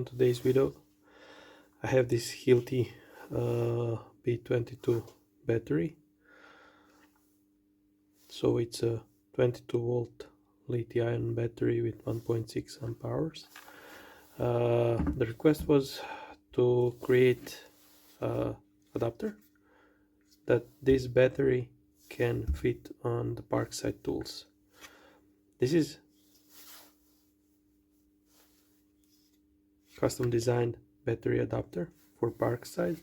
on today's video. I have this Hilti B22 battery. So it's a 22 volt lithium battery with 1.6 amp hours. The request was to create an adapter that this battery can fit on the Parkside tools. This is custom designed battery adapter for Parkside,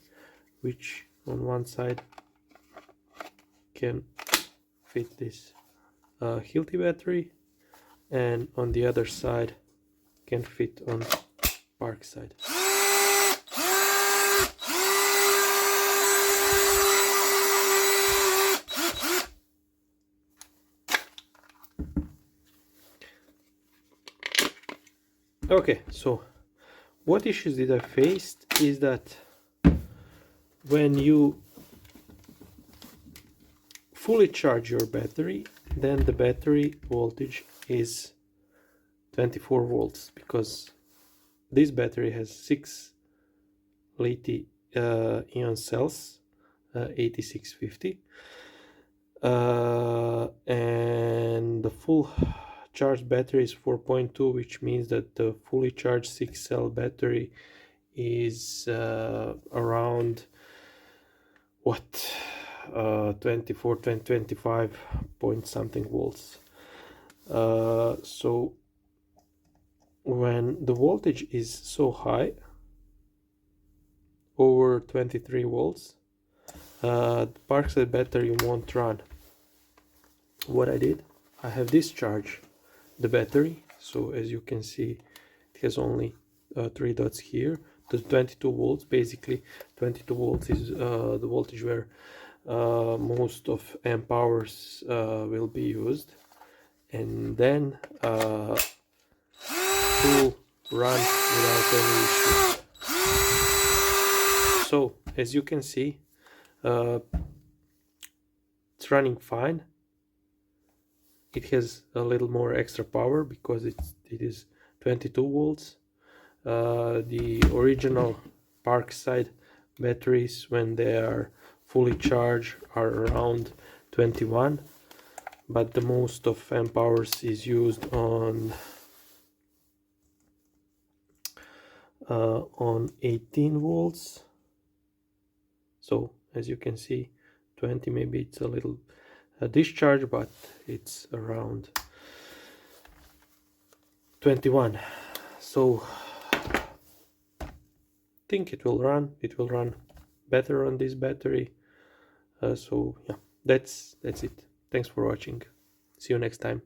which on one side can fit this Hilti battery, and on the other side can fit on Parkside. Okay, so what issues did I face is that when you fully charge your battery, then the battery voltage is 24 volts, because this battery has 6 lithium cells, 8650, and the full charged battery is 4.2, which means that the fully charged 6 cell battery is around what, 25 point something volts. So when the voltage is so high, over 23 volts, the Parkside battery won't run. What I did, I have discharged the battery. So as you can see, it has only 3 dots here. The 22 volts, basically 22 volts is the voltage where most of amp hours will be used, and then will run without any issue. So as you can see, it's running fine. It has a little more extra power because it is 22 volts. The original Parkside batteries, when they are fully charged, are around 21, but the most of amp hours is used on 18 volts. So as you can see, 20, maybe it's a little discharge, but it's around 21. So I think it will run better on this battery. So yeah, that's it. Thanks for watching. See you next time.